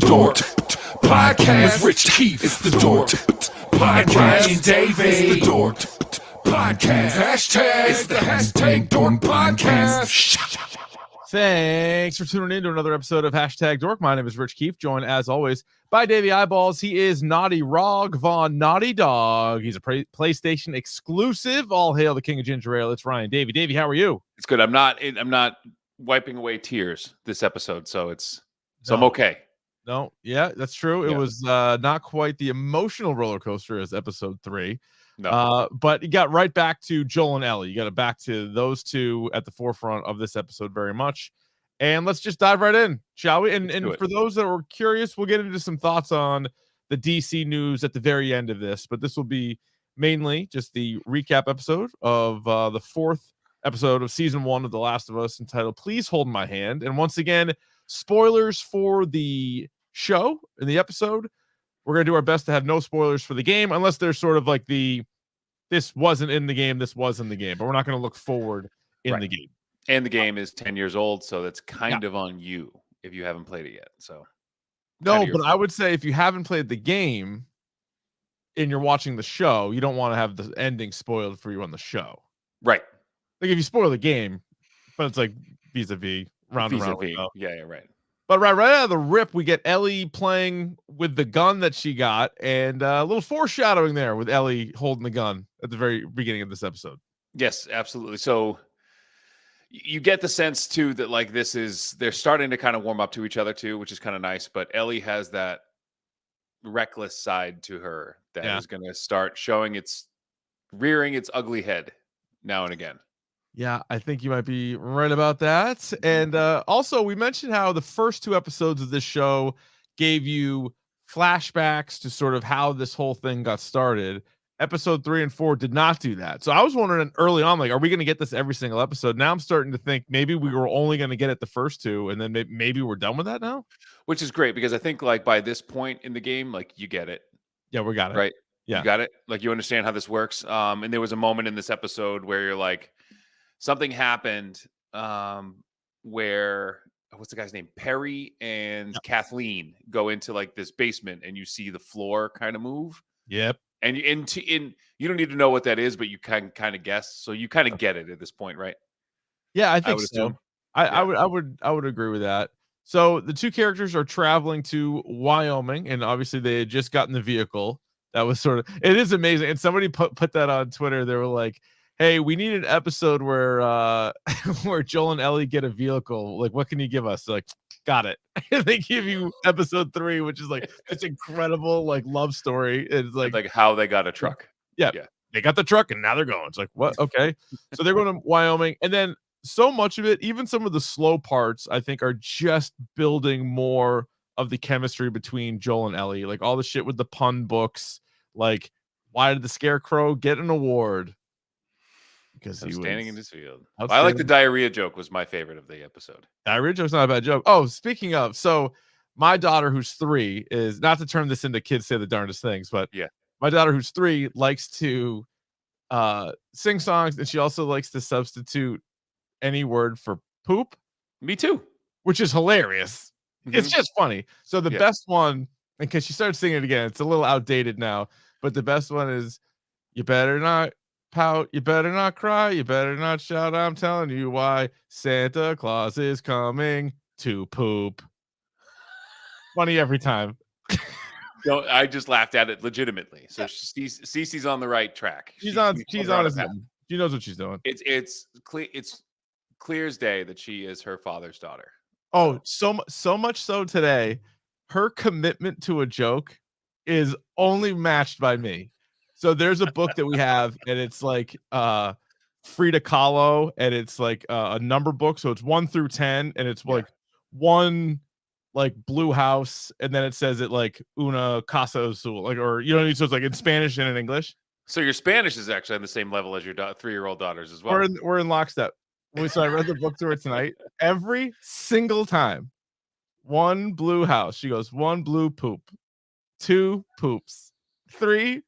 DORK Podcast with Rich Keefe. It's the DORK Podcast with Davey. It's the DORK Podcast. Hashtag. It's the hashtag DORK Podcast. Thanks for tuning in to another episode of Hashtag Dork. My name is Rich Keefe, joined as always by Davey Eyeballs. He is Naughty Rog Von Naughty Dog. He's a PlayStation exclusive. All hail the king of ginger ale. It's Ryan. Davey, how are you? It's good. I'm not wiping away tears this episode, so I'm okay. No, yeah, that's true. It was not quite the emotional roller coaster as episode 3. No. But you got right back to Joel and Ellie. You got it back to those two at the forefront of this episode very much. And let's just dive right in, shall we? And for those that were curious, we'll get into some thoughts on the DC news at the very end of this. But this will be mainly just the recap episode of the 4th episode of season 1 of The Last of Us, entitled Please Hold My Hand. And once again, spoilers for the show in the episode. We're going to do our best to have no spoilers for the game, unless there's sort of like this wasn't in the game, this was in the game, but we're not going to look forward in the game. And the game is 10 years old, so that's kind of on you if you haven't played it yet. So no, but I would say if you haven't played the game and you're watching the show, you don't want to have the ending spoiled for you on the show. Right. Like if you spoil the game, but it's like vis-a-vis, round and round. Yeah, right. But right out of the rip, we get Ellie playing with the gun that she got, and a little foreshadowing there with Ellie holding the gun at the very beginning of this episode. Yes, absolutely. So you get the sense too that like they're starting to kind of warm up to each other too, which is kind of nice. But Ellie has that reckless side to her that is going to start rearing its ugly head now and again. Yeah, I think you might be right about that. And also, we mentioned how the first 2 episodes of this show gave you flashbacks to sort of how this whole thing got started. Episode 3 and 4 did not do that. So I was wondering early on, like, are we going to get this every single episode? Now I'm starting to think maybe we were only going to get it the first 2, and then maybe we're done with that now. Which is great, because I think like by this point in the game, like you get it. Yeah, we got it. Right? Yeah. You got it. Like you understand how this works. And there was a moment in this episode where you're like, something happened where what's the guy's name? Perry and Kathleen go into like this basement, and you see the floor kind of move. Yep. And you don't need to know what that is, but you can kind of guess. So you kind of get it at this point, right? Yeah, I think so. I would agree with that. So the 2 characters are traveling to Wyoming, and obviously they had just gotten the vehicle. That was sort of, it is amazing. And somebody put that on Twitter. They were like, hey, we need an episode where where Joel and Ellie get a vehicle. Like, what can you give us? They're like, got it. And they give you episode 3, which is like this incredible like love story. It's like how they got a truck. Yeah. They got the truck and now they're going. It's like, what? Okay. So they're going to Wyoming. And then so much of it, even some of the slow parts, I think are just building more of the chemistry between Joel and Ellie. Like all the shit with the pun books. Like, why did the Scarecrow get an award? Because he was standing in his field. I like the diarrhea joke, was my favorite of the episode. Diarrhea joke's not a bad joke. Oh, speaking of, so my daughter, who's 3, is not to turn this into kids say the darndest things, but my daughter, who's 3, likes to sing songs, and she also likes to substitute any word for poop. Me too. Which is hilarious. Mm-hmm. It's just funny. So the best one, because she started singing it again, it's a little outdated now, but the best one is, you better not pout, you better not cry, you better not shout, I'm telling you why, Santa Claus is coming to poop. Funny every time. No, I just laughed at it legitimately. So Cece's on the right track. She's on his own. She knows what she's doing. It's clear as day that she is her father's daughter. Oh, so much so today, her commitment to a joke is only matched by me. So there's a book that we have, and it's like Frida Kahlo, and it's like a number book. So it's 1 through 10, and it's like 1 like blue house, and then it says it like una casa azul, like, or you know, so it's like in Spanish and in English. So your Spanish is actually on the same level as your 3-year-old daughter's as well. We're in lockstep. So I read the book to her tonight. Every single time, 1 blue house, she goes 1 blue poop, 2 poops, 3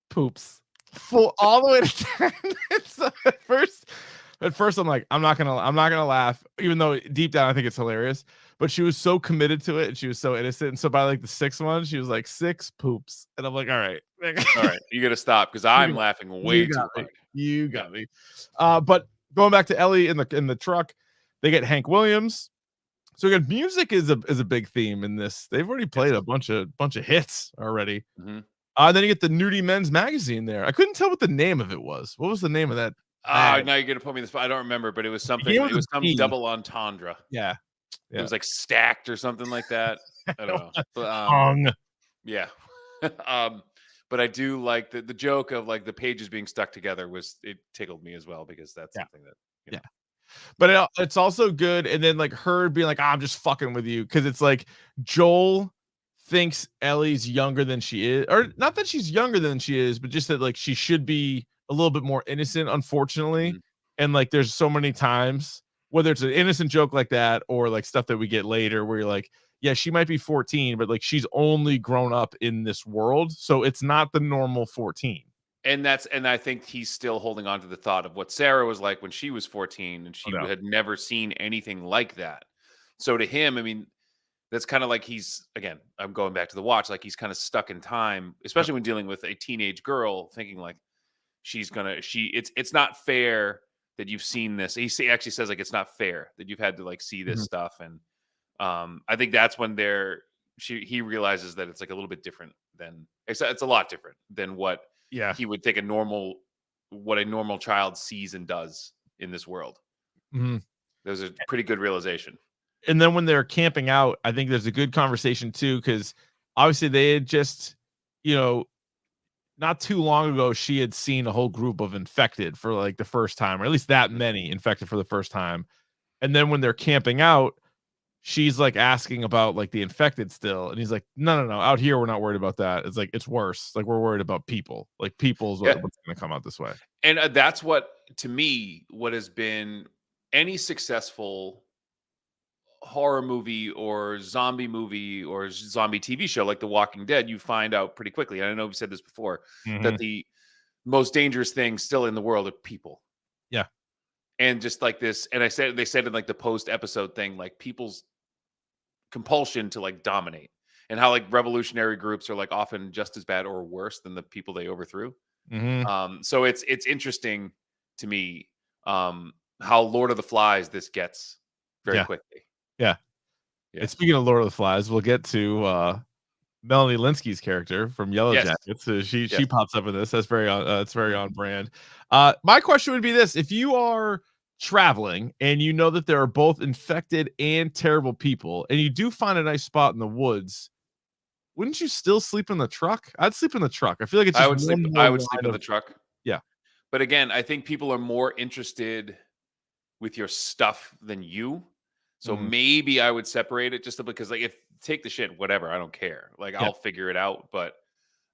poops, full all the way to 10. So at first I'm like, I'm not gonna laugh, even though deep down I think it's hilarious. but she was so committed to it and she was so innocent. And so by like the sixth one, she was like 6 poops. And I'm like, all right. All right, you got to stop because I'm laughing way too hard. You got me. But going back to Ellie in the truck, they get Hank Williams. So again, music is a big theme in this. They've already played a bunch of hits already. Mm-hmm. Then you get the Nudie Men's magazine there. I couldn't tell what the name of it was. What was the name of that? Now you're gonna put me in the spot. I don't remember, but it was something. It was some double entendre. Yeah. It was like stacked or something like that. I don't know. But, yeah. But I do like the joke of like the pages being stuck together it tickled me as well because that's something that you know. But it's also good, and then like her being like, I'm just fucking with you, because it's like Joel thinks Ellie's younger than she is, or not that she's younger than she is, but just that like she should be a little bit more innocent, unfortunately. Mm-hmm. And like there's so many times, whether it's an innocent joke like that or like stuff that we get later where you're like, yeah, she might be 14, but like she's only grown up in this world, so it's not the normal 14. And I think he's still holding on to the thought of what Sarah was like when she was 14 and she had never seen anything like that. So to him, I mean, that's kind of like again, I'm going back to the watch, like he's kind of stuck in time, especially when dealing with a teenage girl, thinking like it's not fair that you've seen this. He actually says like, it's not fair that you've had to like see this stuff. And I think that's when he realizes that it's like a little bit different than it's a lot different than what he would think what a normal child sees and does in this world. Mm-hmm. There's a pretty good realization. And then when they're camping out, I think there's a good conversation too, because obviously they had just, not too long ago, she had seen a whole group of infected for like the first time, or at least that many infected for the first time. And then when they're camping out, she's like asking about like the infected still. And he's like, no. Out here, we're not worried about that. It's like, it's worse. Like we're worried about people. Like people's what's going to come out this way. And that's to me, what has been any successful horror movie or zombie TV show like The Walking Dead, you find out pretty quickly. And I know we've said this before, that the most dangerous thing still in the world are people. Yeah. And just like this, and they said in like the post episode thing, like people's compulsion to like dominate, and how like revolutionary groups are like often just as bad or worse than the people they overthrew. So it's interesting to me how Lord of the Flies this gets very quickly. Yeah. And speaking of Lord of the Flies, we'll get to Melanie Linsky's character from Yellow Jackets. So she pops up in this. That's very on brand. My question would be this: if you are traveling and you know that there are both infected and terrible people, and you do find a nice spot in the woods, wouldn't you still sleep in the truck? I'd sleep in the truck. I feel like it's just I would sleep in the truck. Yeah. But again, I think people are more interested with your stuff than you. So maybe I would separate it just because like if take the shit, whatever, I don't care. Like I'll figure it out. But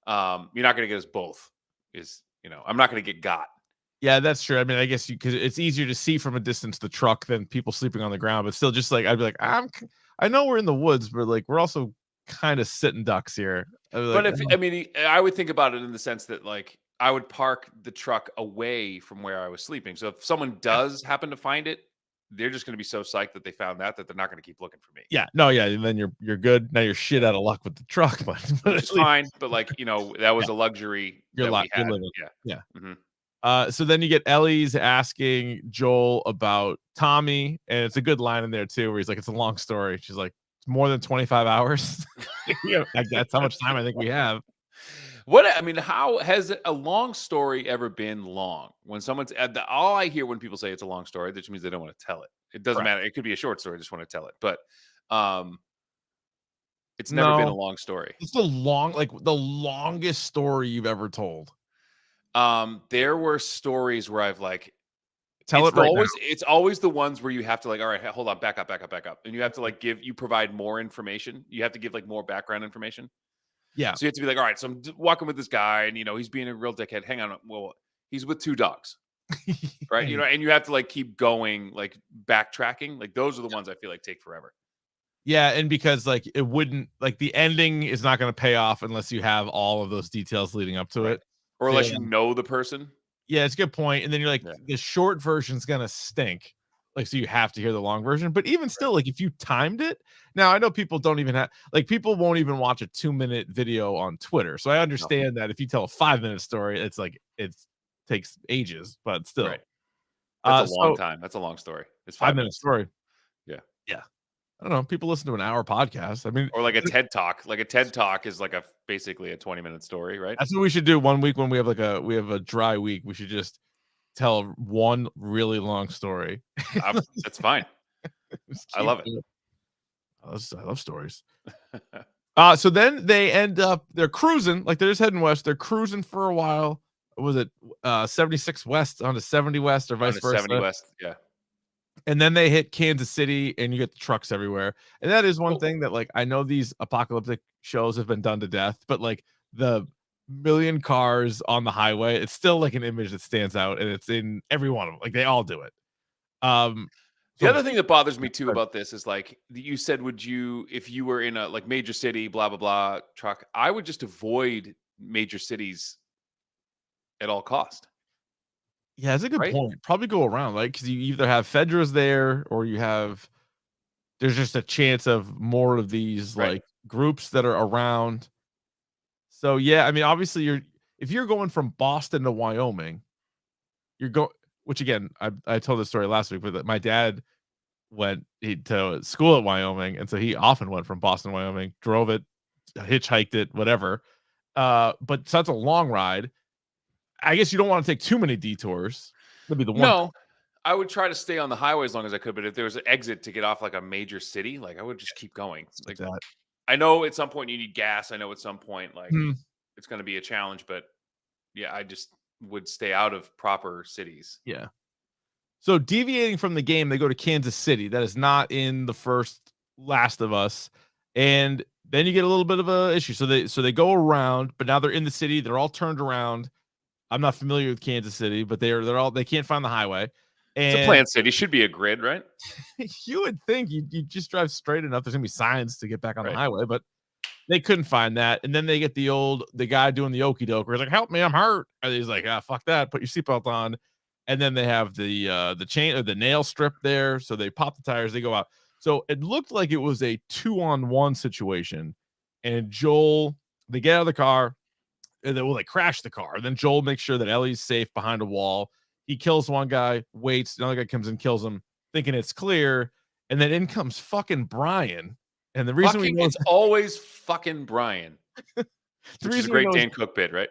you're not going to get us both I'm not going to get got. Yeah, that's true. I mean, I guess because it's easier to see from a distance the truck than people sleeping on the ground, but still just like, I'd be like, I know we're in the woods, but like, we're also kind of sitting ducks here. But I would think about it in the sense that like, I would park the truck away from where I was sleeping. So if someone does happen to find it, they're just going to be so psyched that they found that they're not going to keep looking for me. Yeah, no, yeah, and then you're good. Now you're shit out of luck with the truck, but it's fine. But like that was a luxury you're that we had. Yeah. So then you get Ellie's asking Joel about Tommy, and it's a good line in there too, where he's like, "It's a long story." She's like, "It's more than 25 hours." Like, that's how much time I think we have. How has a long story ever been long? When someone's all I hear when people say it's a long story, that just means they don't want to tell it. It doesn't matter. It could be a short story. I just want to tell it. But it's never been a long story. It's the longest story you've ever told. There were stories where I've like tell it right now. It's always the ones where you have to like, all right, hold on, back up. And you have to like provide more information. You have to give like more background information. Yeah. So you have to be like, all right, so I'm walking with this guy and, he's being a real dickhead. Hang on. Well, he's with 2 dogs, right? And you have to like keep going, like backtracking. Like those are the ones I feel like take forever. Yeah. And because like it wouldn't like the ending is not going to pay off unless you have all of those details leading up to it. Or unless you know the person. Yeah, it's a good point. And then you're like, the short version's going to stink. Like, so you have to hear the long version. But even still, like if you timed it, now I know people don't even have like people won't even watch a 2-minute video on Twitter. So I understand that if you tell a 5-minute story, it's like it takes ages, but still. Right. That's a long So time. That's a long story. It's 5-minute story. Yeah. Yeah. I don't know. People listen to an hour podcast. I mean, Or like a TED Talk. Like a TED Talk is like basically a 20-minute story, right? that's what we should do one week when we have a dry week. We should just tell one really long story. That's fine. I love it. I love stories. So then they end up they're cruising, like they're just heading west. They're cruising for a while. Was it 76 west onto 70 west or vice versa? 70 West, yeah. And then they hit Kansas City and you get the trucks everywhere. And that is one Well, thing that like I know these apocalyptic shows have been done to death, but like the million cars on the highway, it's still like an image that stands out and it's in every one of them. Like they all do it. the So other thing that bothers me too about this is like you said, would you, if you were in a like major city, blah blah blah truck, I would just avoid major cities at all cost. yeah, that's a good Right? point. Probably go around, like because you either have Fedras there or you have there's just a chance of more of these Right. like groups that are around. So yeah, I mean, obviously if you're going from Boston to Wyoming, you're going which again, I told this story last week, but that my dad went to school at Wyoming, and so he often went from Boston to Wyoming, drove it, hitchhiked it, whatever. But so that's a long ride. I guess you don't want to take too many detours. That'd be the one. No, I would try to stay on the highway as long as I could, but if there was an exit to get off like a major city, like I would just keep going. Like Like that. I know at some point you need gas. I know at some point like Hmm. it's going to be a challenge, but yeah, I just would stay out of proper cities. Yeah. So deviating from the game, they go to Kansas City. That is not in the first Last of Us, and then you get a little bit of a issue. So they go around, but now they're in the city. They're all turned around. I'm not familiar with Kansas City, but they can't find the highway. It's a And planned city. Should be a grid, right? you would think you just drive straight enough. There's gonna be signs to get back on the Right. highway, but they couldn't find that. And then they get the guy doing the okey doke where he's like, "Help me, I'm hurt." And he's like, "Ah, fuck that. Put your seatbelt on." And then they have the chain or the nail strip there, so they pop the tires. They go out. So it looked like it was a 2-on-1 situation. And Joel, they get out of the car, and then they crash the car. And then Joel makes sure that Ellie's safe behind a wall. He kills one guy, waits, another guy comes and kills him, thinking it's clear. And then in comes fucking Brian. And the reason we know It's always fucking Brian. the Which is a reason we great know Dan Cook bit, right?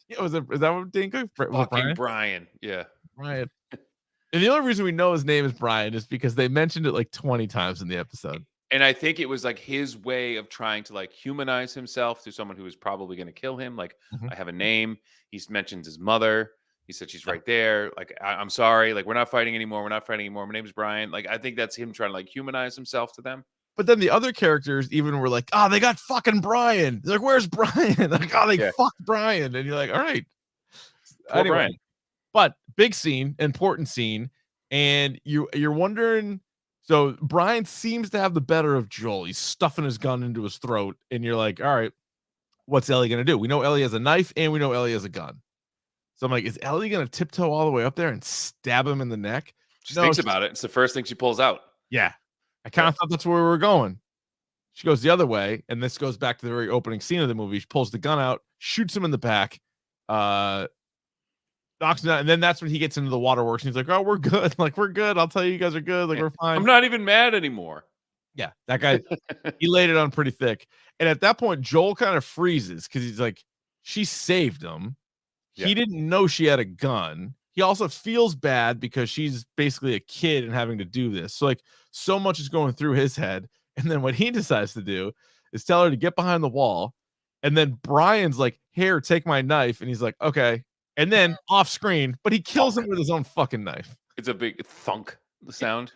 is that what Dan Cook was it Fucking Brian? Brian. Yeah. Brian. And the only reason we know his name is Brian is because they mentioned it like 20 times in the episode. And I think it was like his way of trying to like humanize himself to someone who was probably going to kill him. Like, Mhm. I have a name. He's mentioned his mother. He said she's Yeah. right there. Like, I'm sorry. Like, we're not fighting anymore. We're not fighting anymore. My name's Brian. Like, I think that's him trying to like humanize himself to them. But then the other characters even were like, "Oh, they got fucking Brian." They're like, "Where's Brian?" Like, "Oh, they Yeah. fucked Brian." And you're like, "All right." Poor Anyway, Brian. but big scene, important scene, and you're wondering. So Brian seems to have the better of Joel. He's stuffing his gun into his throat, and you're like, "All right, what's Ellie gonna do?" We know Ellie has a knife, and we know Ellie has a gun. So I'm like, "Is Ellie gonna tiptoe all the way up there and stab him in the neck?" She No, thinks she's- about it. It's the first thing she pulls out. Yeah, I kind of thought that's where we were going. She goes the other way, and this goes back to the very opening scene of the movie. She pulls the gun out, shoots him in the back, knocks him out, and then that's when he gets into the waterworks. And he's like, "Oh, we're good. Like, we're good. I'll tell you, you guys are good. Like, we're fine." I'm not even mad anymore. Yeah, that guy, he laid it on pretty thick. And at that point, Joel kind of freezes because he's like, she saved him. Yeah. He didn't know she had a gun. He also feels bad because she's basically a kid and having to do this. So, like, so much is going through his head. And then what he decides to do is tell her to get behind the wall. And then Brian's like, "Here, take my knife." And he's like, "Okay." And then off screen, but he kills him with his own fucking knife. It's a big thunk. The sound.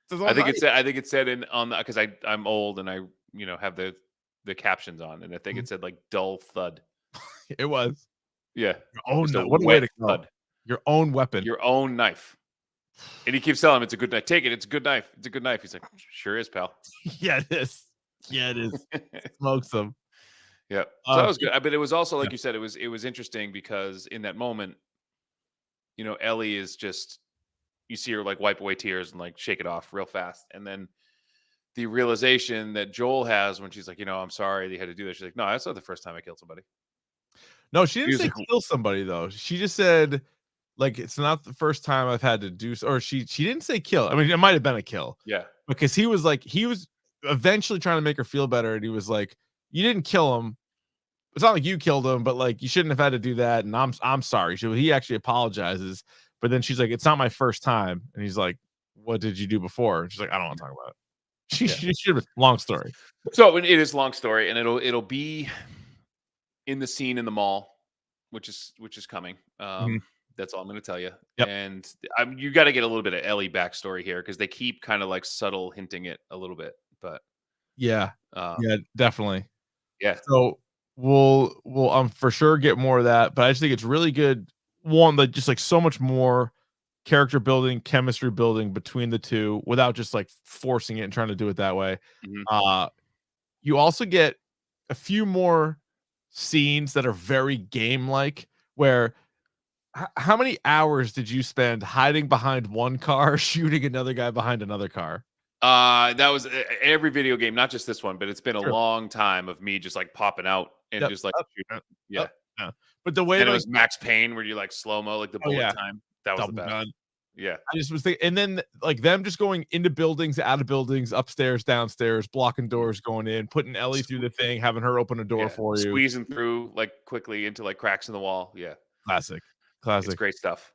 It's his own I think knife. it said in on the because I'm old and I have the captions on and I think it said like dull thud. It was Yeah. your own. Just a What a way to wet go. thud. Your own weapon. Your own knife. And he keeps telling him it's a good knife. Take it. It's a good knife. It's a good knife. He's like, "Sure is, pal." Yeah, it is. Yeah, it is. Smokes him. Yeah. So that Uh, was good. But it was also like yeah. you said, it was interesting because in that moment, Ellie is just you see her like wipe away tears and like shake it off real fast. And then the realization that Joel has when she's like, I'm sorry they had to do this. She's like, no, that's not the first time I killed somebody. No, she didn't He was say like, kill somebody though. She just said like it's not the first time I've had to do or she didn't say kill. I mean, it might have been a kill. yeah. Because he was eventually trying to make her feel better and he was like, you didn't kill him. It's not like you killed him, but like you shouldn't have had to do that and I'm sorry. He actually apologizes, but then she's like, it's not my first time. And he's like, what did you do before? And she's like, I don't want to talk about it. She should have. Long story. So it is long story, and it'll be in the scene in the mall, which is coming. That's all I'm going to tell you. Yep. And you got to get a little bit of Ellie backstory here because they keep kind of like subtle hinting it a little bit. But yeah, definitely. Yeah. So we'll for sure get more of that. But I just think it's really good. One, like just like so much more character building, chemistry building between the two without just like forcing it and trying to do it that way. You also get a few more scenes that are very game like where how many hours did you spend hiding behind one car shooting another guy behind another car? That was every video game, not just this one, but it's been a True. long time of me just like popping out and just like shooting. Yeah. But the way it was Max Payne where you like slow-mo like the bullet time. That was double the best. gun. Yeah. I just was thinking, and then like them just going into buildings, out of buildings, upstairs, downstairs, blocking doors, going in, putting Ellie through the thing, having her open a door for you, squeezing through like quickly into like cracks in the wall. Yeah. Classic. It's great stuff.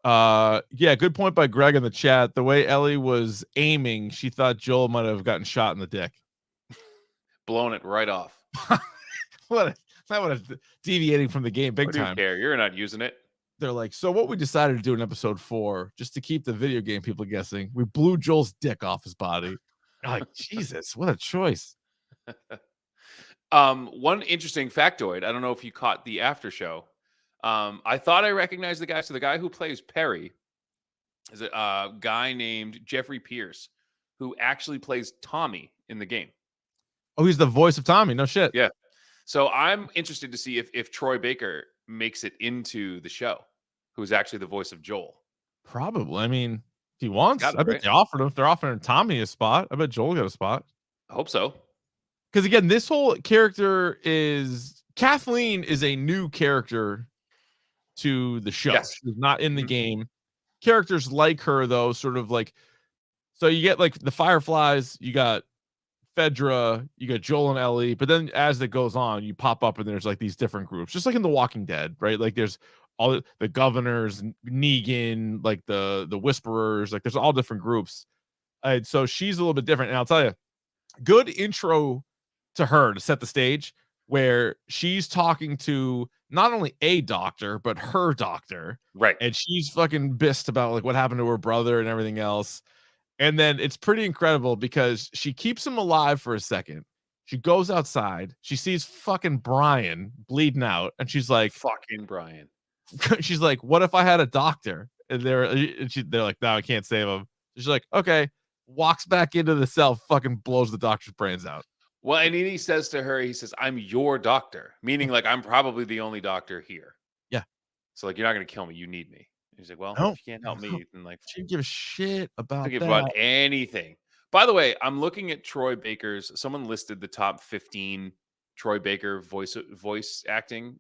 Yeah, good point by Greg in the chat. The way Ellie was aiming, she thought Joel might have gotten shot in the dick. Blown it right off. Deviating from the game big time. Care? You're not using it. They're like, so what we decided to do in episode 4, just to keep the video game people guessing, we blew Joel's dick off his body. I'm like, Jesus, what a choice. One interesting factoid. I don't know if you caught the after show. I thought I recognized the guy. So the guy who plays Perry is a guy named Jeffrey Pierce, who actually plays Tommy in the game. Oh, he's the voice of Tommy. No shit. Yeah. So I'm interested to see if Troy Baker makes it into the show, who's actually the voice of Joel. Probably. I mean, if he wants, I bet they offered him. If they're offering Tommy a spot, I bet Joel got a spot. I hope so. Because again, this whole character is Kathleen is a new character to the show. Yes. She's not in the game. Characters like her, though, sort of like, so you get like the Fireflies, you got Fedra, you got Joel and Ellie, but then as it goes on, you pop up and there's like these different groups, just like in The Walking Dead, right? Like there's all the governors, Negan, like the Whisperers, like there's all different groups. And so she's a little bit different. And I'll tell you, good intro to her to set the stage where she's talking to not only a doctor, but her doctor. Right. And she's fucking pissed about like what happened to her brother and everything else. And then it's pretty incredible because she keeps him alive for a second. She goes outside. She sees fucking Brian bleeding out. And she's like, fucking Brian. She's like, what if I had a doctor? And they're like, no, I can't save him. She's like, okay. Walks back into the cell, fucking blows the doctor's brains out. Well, and he says to her, he says, I'm your doctor, meaning like I'm probably the only doctor here. Yeah. So like, you're not going to kill me. You need me. He's like, well, if you can't help me, then like, she didn't give a shit about anything. By the way, I'm looking at Troy Baker's. Someone listed the top 15 Troy Baker voice acting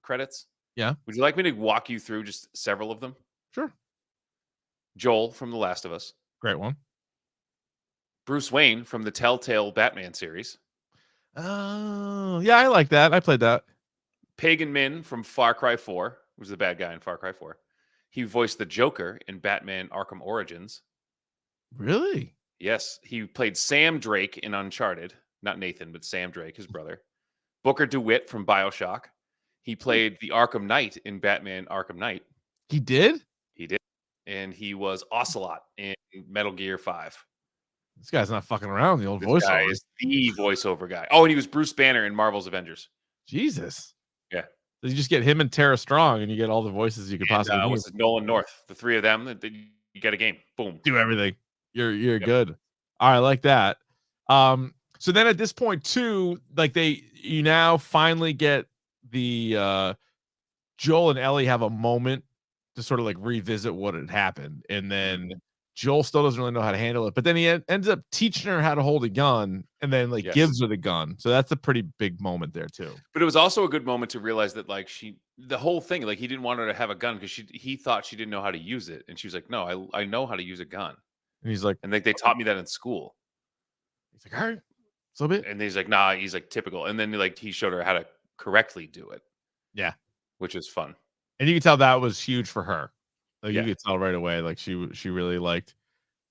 credits. Yeah. Would you like me to walk you through just several of them? Sure. Joel from The Last of Us. Great one. Bruce Wayne from the Telltale Batman series. Oh, yeah, I like that. I played that. Pagan Min from Far Cry 4, was the bad guy in Far Cry 4. He voiced the Joker in Batman Arkham Origins. Really? Yes. He played Sam Drake in Uncharted. Not Nathan, but Sam Drake, his brother. Booker DeWitt from BioShock. He played the Arkham Knight in Batman Arkham Knight. He did? He did. And he was Ocelot in Metal Gear 5. This guy's not fucking around. The old voiceover. Guy is the voiceover guy. Oh, and he was Bruce Banner in Marvel's Avengers. Jesus. Yeah. So you just get him and Tara Strong, and you get all the voices you could possibly need. What's it, Nolan North. The three of them, you get a game. Boom. Do everything. You're good. All right, I like that. So then at this point too, like you now finally get the Joel and Ellie have a moment to sort of like revisit what had happened. And then Joel still doesn't really know how to handle it, but then he ends up teaching her how to hold a gun and then like gives her the gun. So that's a pretty big moment there too. But it was also a good moment to realize that like the whole thing, like he didn't want her to have a gun because he thought she didn't know how to use it. And she was like, no, I know how to use a gun. And he's like, and they taught me that in school. He's like, all right, so a bit. And he's like, nah, he's like typical. And then like he showed her how to correctly do it. Yeah. Which was fun. And you can tell that was huge for her. Like you could tell right away, like she really liked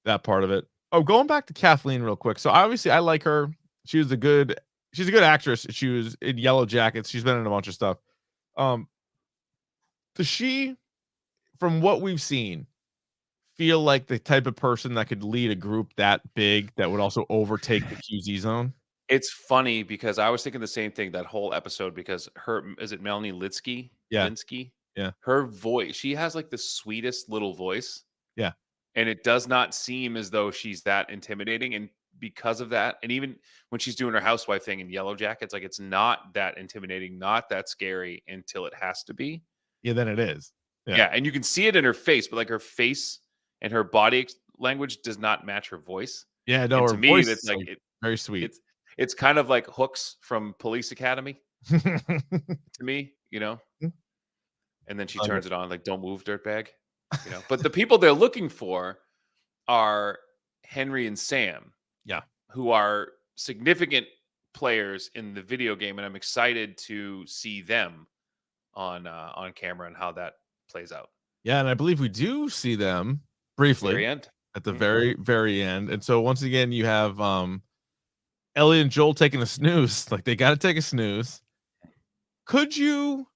that part of it. Oh, going back to Kathleen real quick. So obviously I like her. She's a good actress. She was in Yellow Jackets. She's been in a bunch of stuff. Does she, from what we've seen, feel like the type of person that could lead a group that big that would also overtake the QZ zone? It's funny because I was thinking the same thing that whole episode because is it Melanie Lynskey? Yeah. Linsky? Yeah. Her voice, she has like the sweetest little voice. Yeah. And it does not seem as though she's that intimidating. And because of that, and even when she's doing her housewife thing in Yellow Jackets, like it's not that intimidating, not that scary until it has to be. Yeah, then it is. Yeah. And you can see it in her face, but like her face and her body language does not match her voice. Yeah, no, and her to me, voice it's like very sweet. It's kind of like Hooks from Police Academy to me, And then she turns it on like, "Don't move, dirtbag," But the people they're looking for are Henry and Sam, who are significant players in the video game, and I'm excited to see them on camera and how that plays out. Yeah, and I believe we do see them briefly Very end. at the very, very end. And so once again, you have Ellie and Joel taking a snooze. Like they got to take a snooze. Could you,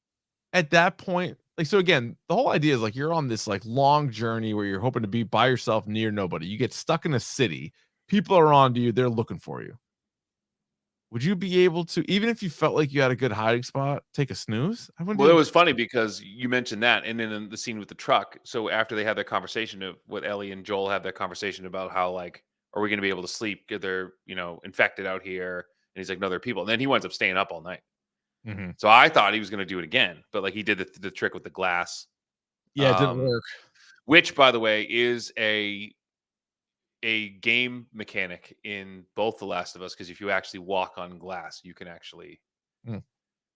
at that point, like, so again, the whole idea is like you're on this like long journey where you're hoping to be by yourself near nobody. You get stuck in a city. People are on to you. They're looking for you. Would you be able to, even if you felt like you had a good hiding spot, take a snooze? Well, it was funny because you mentioned that, and then in the scene with the truck. So after they had that conversation of what Ellie and Joel have that conversation about how like, are we going to be able to sleep? They're infected out here, and he's like, no, they're people. And then he winds up staying up all night. Mm-hmm. So I thought he was going to do it again, but like he did the trick with the glass. Yeah, it didn't work. Which, by the way, is a game mechanic in both The Last of Us, because if you actually walk on glass, you can actually,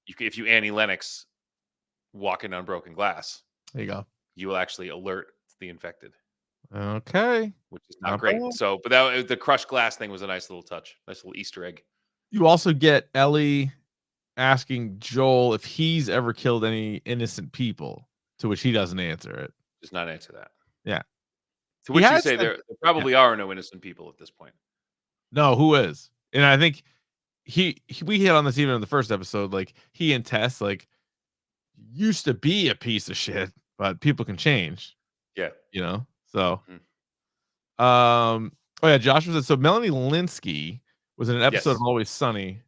if you Annie Lennox walking on broken glass, there you go. You will actually alert the infected. Okay, which is not great. Bad. So, but the crushed glass thing was a nice little touch, nice little Easter egg. You also get Ellie asking Joel if he's ever killed any innocent people, to which he doesn't answer it. Does not answer that. Yeah. To which you say there probably are no innocent people at this point. No, who is? And I think we hit on this even in the first episode. Like he and Tess like used to be a piece of shit, but people can change. Yeah. So oh yeah, Josh was so Melanie Lynskey was in an episode of Always Sunny.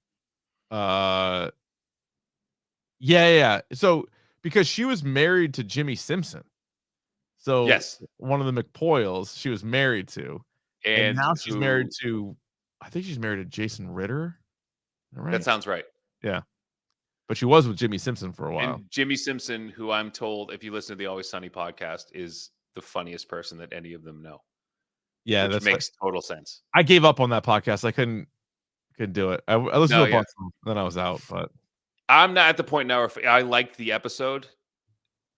Yeah. So because she was married to Jimmy Simpson. So one of the McPoyles she was married to. And now she's married to, I think she's married to Jason Ritter. Right? That sounds right. Yeah. But she was with Jimmy Simpson for a while. And Jimmy Simpson, who I'm told, if you listen to the Always Sunny podcast, is the funniest person that any of them know. Yeah, that makes total sense. I gave up on that podcast. I couldn't do it. I listened to a bunch, then I was out. But I'm not at the point now where I liked the episode.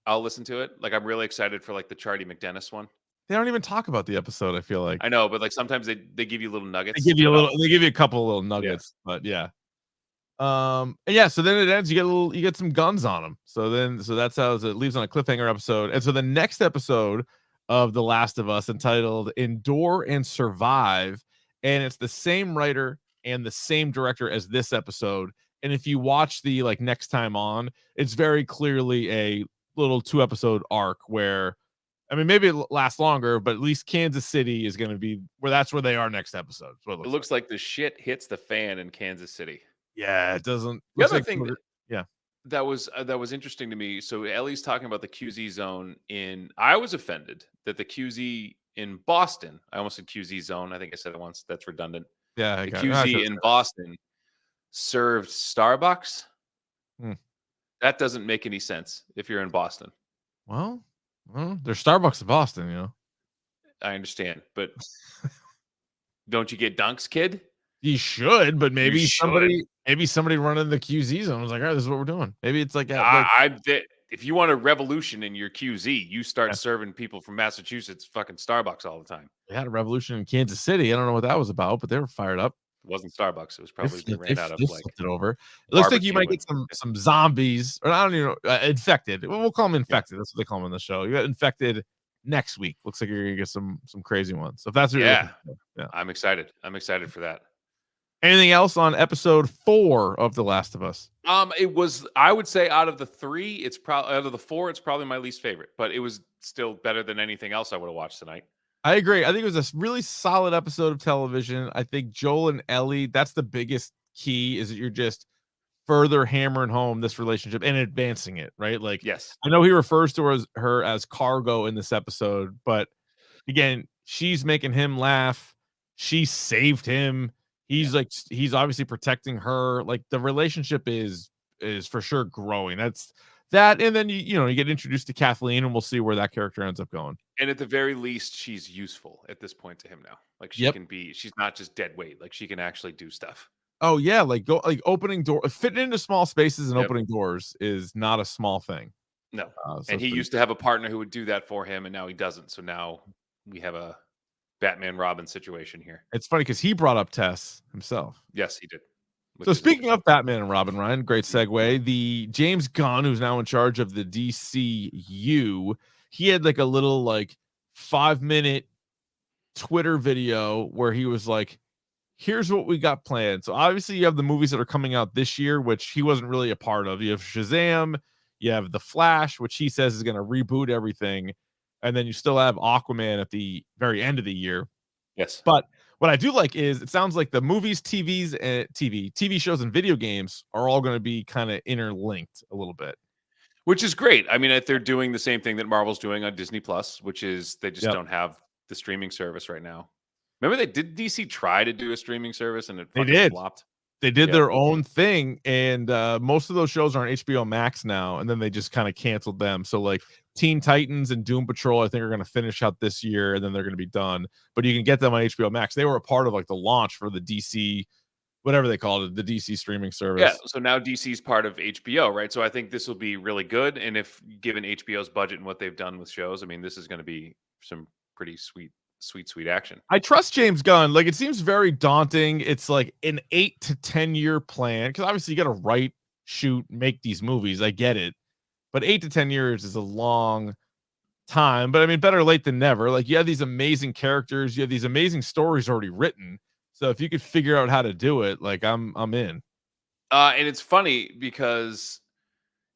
I'll listen to it. Like I'm really excited for like the Charlie McDennis one. They don't even talk about the episode. I feel like I know, but like sometimes they give you little nuggets. They give you a couple of little nuggets. But yeah. And yeah, so then it ends. You get some guns on them. So that's how it leaves on a cliffhanger episode. And so the next episode of The Last of Us, entitled Endure and Survive, and it's the same writer and the same director as this episode. And if you watch the like next time on, it's very clearly a little 2-episode arc where, I mean, maybe it lasts longer, but at least Kansas City is going to be that's where they are next episode. It looks like the shit hits the fan in Kansas City. Yeah, it doesn't. The other thing that was interesting to me. So Ellie's talking about the QZ zone I was offended that the QZ in Boston, I almost said QZ zone. I think I said it once. That's redundant. Yeah. The QZ in Boston served Starbucks. That doesn't make any sense if you're in Boston. Well, Well, there's Starbucks in Boston, you know. I understand, but don't you get dunks, kid? You should, but You maybe should. somebody running the QZ zone was like, "All right, this is what we're doing." Maybe it's like at like If you want a revolution in your QZ, you start yeah, serving people from Massachusetts fucking Starbucks all the time. they had a revolution in Kansas City. I don't know what that was about, but they were fired up. It wasn't Starbucks. It was They probably they flipped, ran out of they like flipped it over. It looks like you barbecue might and get some zombies, or I don't even know, infected. We'll call them yeah. infected. That's what they call them in the show. You got infected next week. Looks like you're gonna get some crazy ones. So if that's what you're Yeah. looking for, yeah. I'm excited. I'm excited for that. Anything else on episode 4 of The Last of Us? It was, I would say, out of the 3, it's probably out of the 4, it's probably my least favorite, but it was still better than anything else I would have watched tonight. I agree. I think it was a really solid episode of television. I think Joel and Ellie, that's the biggest key, is that you're just further hammering home this relationship and advancing it, right? Like, Yes. I know he refers to her as cargo in this episode, but again, she's making him laugh. She saved him. He's like, he's obviously protecting her. Like, the relationship is for sure growing. That's that. And then you get introduced to Kathleen, and we'll see where that character ends up going. And at the very least, she's useful at this point to him now. Like Yep. she's not just dead weight. Like she can actually do stuff. Oh yeah, like opening door, fitting into small spaces and Yep. opening doors is not a small thing. No. So And he used to have a partner who would do that for him, and now he doesn't. So now we have a Batman Robin situation here. It's funny because he brought up Tess himself. Yes, he did. So speaking of Batman and Robin, Ryan, great segue. The James Gunn, who's now in charge of the DCU, he had like a little 5-minute Twitter video where he was like, here's what we got planned. So obviously you have the movies that are coming out this year, which he wasn't really a part of. You have Shazam, you have The Flash, which he says is going to reboot everything. And then you still have Aquaman at the very end of the year. Yes. But what I do like is it sounds like the movies, TV shows, and video games are all going to be kind of interlinked a little bit. Which is great. I mean, they're doing the same thing that Marvel's doing on Disney Plus, which is they just don't have the streaming service right now. Remember, did DC try to do a streaming service and it fucking flopped? They did their own thing, and most of those shows are on HBO Max now, and then they just kind of canceled them. So like Teen Titans and Doom Patrol, I think are going to finish out this year, and then they're going to be done. But you can get them on HBO Max. They were a part of like the launch for the DC, whatever they called it, the DC streaming service. Yeah, so now DC's part of HBO, right? So I think this will be really good. And if given HBO's budget and what they've done with shows, I mean, this is going to be some pretty sweet action. I trust James Gunn. Like, it seems very daunting. It's like an 8 to 10 year plan, because obviously you got to write, shoot, make these movies. I get it, but 8 to 10 years is a long time. But I mean, better late than never. Like, you have these amazing characters, you have these amazing stories already written. So if you could figure out how to do it, like I'm in. And it's funny because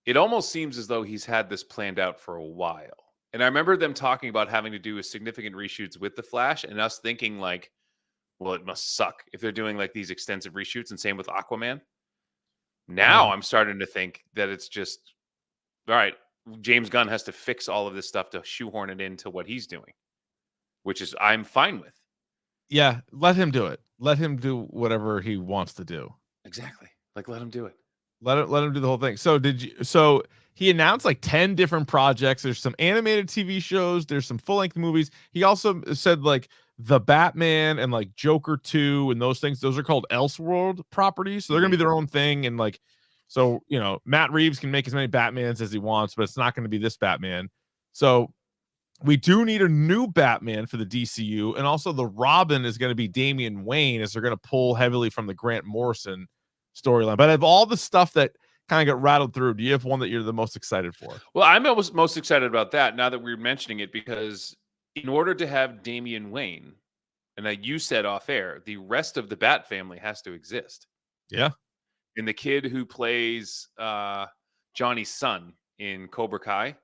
it almost seems as though he's had this planned out for a while. And I remember them talking about having to do a significant reshoots with The Flash, and us thinking like, well, it must suck if they're doing like these extensive reshoots, and same with Aquaman. Now I'm starting to think that it's just, all right, James Gunn has to fix all of this stuff to shoehorn it into what he's doing, which is I'm fine with. Yeah, let him do it. Let him do whatever he wants to do. Exactly. Like, let him do it. Let him do the whole thing. So he announced like 10 different projects. There's some animated TV shows, there's some full-length movies. He also said like the Batman and like Joker 2 and those things, those are called Elseworld properties. So they're gonna be their own thing. And like, so Matt Reeves can make as many Batmans as he wants, but it's not going to be this Batman. So we do need a new Batman for the DCU, and also the Robin is going to be Damian Wayne, as they're going to pull heavily from the Grant Morrison storyline. But of all the stuff that kind of got rattled through, do you have one that you're the most excited for? Well, I'm almost most excited about that now that we're mentioning it, because in order to have Damian Wayne, and that you said off air, the rest of the Bat family has to exist. Yeah. And the kid who plays Johnny's son in Cobra Kai,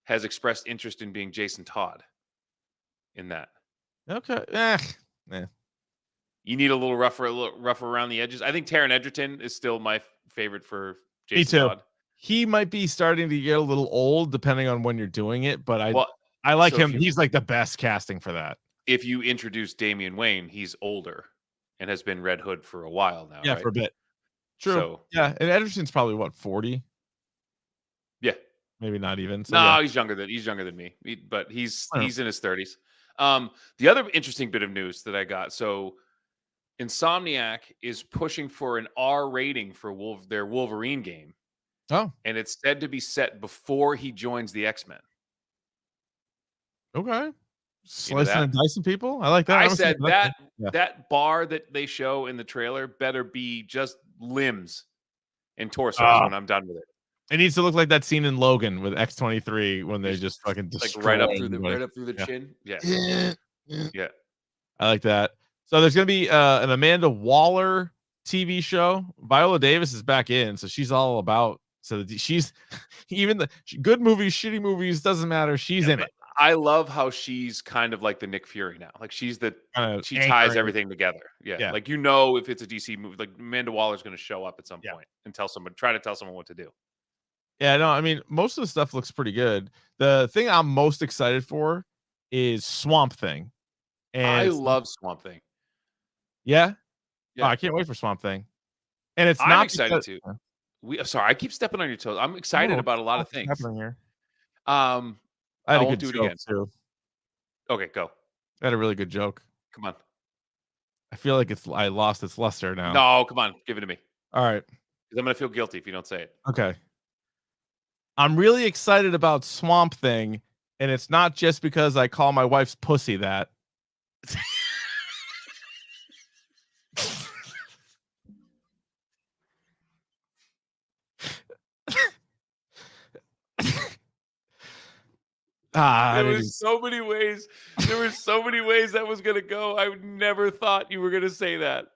has expressed interest in being Jason Todd in that. Okay. You need a little rougher around the edges. I think Taron Egerton is still my favorite for Jason Todd. He might be starting to get a little old depending on when you're doing it, but I like him. He's like the best casting for that. If you introduce Damian Wayne, he's older and has been Red Hood for a while now. Yeah, right? for a bit. True. So, yeah, and Egerton's probably what, 40? Yeah. maybe not even. So, No, yeah. he's younger than me, but he's in his 30s. The other interesting bit of news that I got, so Insomniac is pushing for an R rating for their Wolverine game, Oh, and it's said to be set before he joins the X-Men. okay. You know Slicing that? and dicing people. I like that. I I'm excited said for that. Yeah. that bar that they show in the trailer better be just limbs and torsos Ah, when I'm done with it. it needs to look like that scene in Logan with X-23 when they just fucking Like destroy right up through everybody. the Yeah. chin. Yeah. Yeah. I like that. So there's gonna be an Amanda Waller TV show. Viola Davis is back in, so she's all about. So she's even the good movies, shitty movies, doesn't matter. She's in But it. I love how she's kind of like the Nick Fury now. Like she ties Anchoring. everything together. Yeah. Yeah. Like if it's a DC movie, like Amanda Waller's going to show up at some Yeah. point and try to tell someone what to do. Yeah, no, I mean, most of the stuff looks pretty good. The thing I'm most excited for is Swamp Thing. And I love Swamp Thing. yeah. Yeah. Oh, I can't wait for Swamp Thing. And it's I'm not excited too. Sorry, I keep stepping on your toes. I'm excited about a lot of things. Happening here. I I had a won't good do it joke again. too. Okay, go. I had a really good joke. Come on. I feel like I lost its luster now. No, come on. Give it to me. All right. Because I'm going to feel guilty if you don't say it. Okay. I'm really excited about Swamp Thing, and it's not just because I call my wife's pussy that. There were so many ways. There were so many ways that was going to go. I never thought you were going to say that.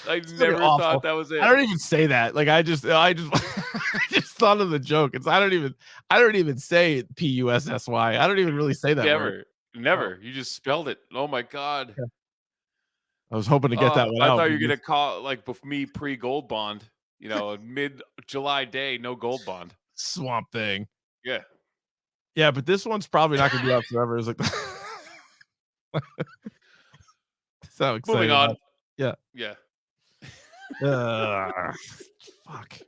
I never thought that was it. I don't even say that. Like I just I just thought of the joke. I don't even say pussy. I don't even really say that word. Never. You just spelled it. Oh my God. Yeah. I was hoping to get that one I out. thought you were going to call like me pre-gold bond, mid-July day, no gold bond. Swamp Thing. Yeah. Yeah, but this one's probably not going to be out forever. It's like so excited. Moving on. Yeah. Yeah. Fuck.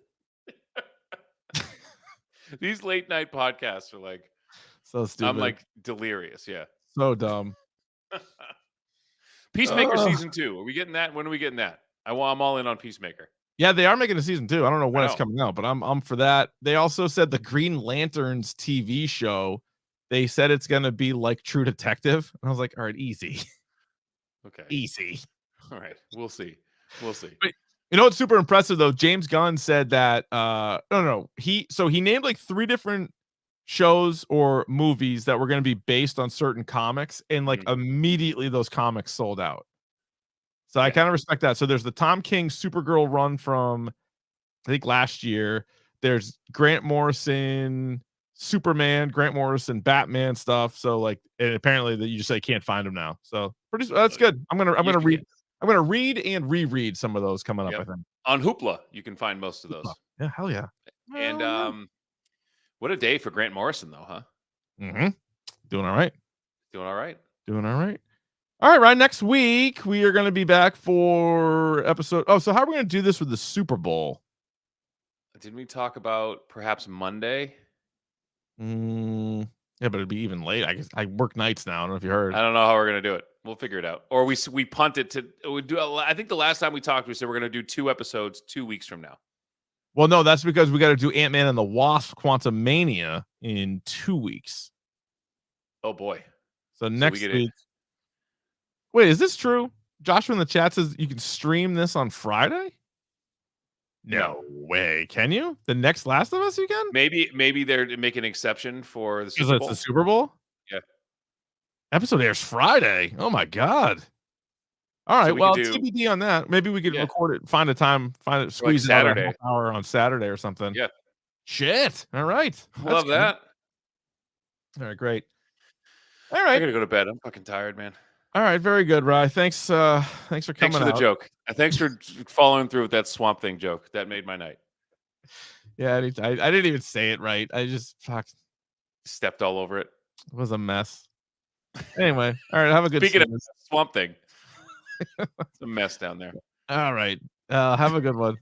These late night podcasts are like so stupid. I'm like delirious. Yeah. So dumb. Peacemaker season 2. Are we getting that? When are we getting that? I'm all in on Peacemaker. Yeah, they are making a season 2. I don't know when it's coming out, but I'm for that. They also said the Green Lanterns TV show. They said it's gonna be like True Detective, and I was like, all right, easy. Okay. Easy. All right. We'll see. But you know what's super impressive though? James Gunn said that he named like 3 different shows or movies that were going to be based on certain comics, and like immediately those comics sold out. So I kind of respect that. So there's the Tom King Supergirl run from I think last year. There's Grant Morrison Superman, Grant Morrison Batman stuff. So like, and apparently that you just say can't find them now. So that's good. I'm gonna read and reread some of those coming up. I think on Hoopla you can find most of those. Yeah, hell yeah. And what a day for Grant Morrison though, huh? Mm-hmm. Doing all right. All right, Ryan. Next week we are going to be back for episode. Oh, so how are we going to do this with the Super Bowl? Didn't we talk about perhaps Monday? Yeah, but it'd be even late. I guess I work nights now. I don't know if you heard. I don't know how we're going to do it. We'll figure it out. Or we punt it to. We do. I think the last time we talked, we said we're going to do 2 episodes 2 weeks from now. Well, no, that's because we got to do Ant-Man and the Wasp: Quantumania in 2 weeks. Oh boy! So next week. Wait, is this true? Joshua in the chat says you can stream this on Friday. No way. Can you? The next Last of Us you can? Maybe they're making an exception for the Super Bowl. It's the Super Bowl? Yeah. Episode airs Friday. Oh my God. All right. Well, TBD on that. Maybe we could record it, squeeze it out a half hour on Saturday or something. Yeah. Shit. All right. Love that. All right, great. All right. I gotta go to bed. I'm fucking tired, man. All right, very good, Rye. Thanks for coming. Thanks for the joke. Thanks for following through with that Swamp Thing joke. That made my night. Yeah, I didn't even say it right. I just stepped all over it. It was a mess. Anyway, all right. Have a good. Speaking of Swamp Thing, it's a mess down there. All right. Have a good one.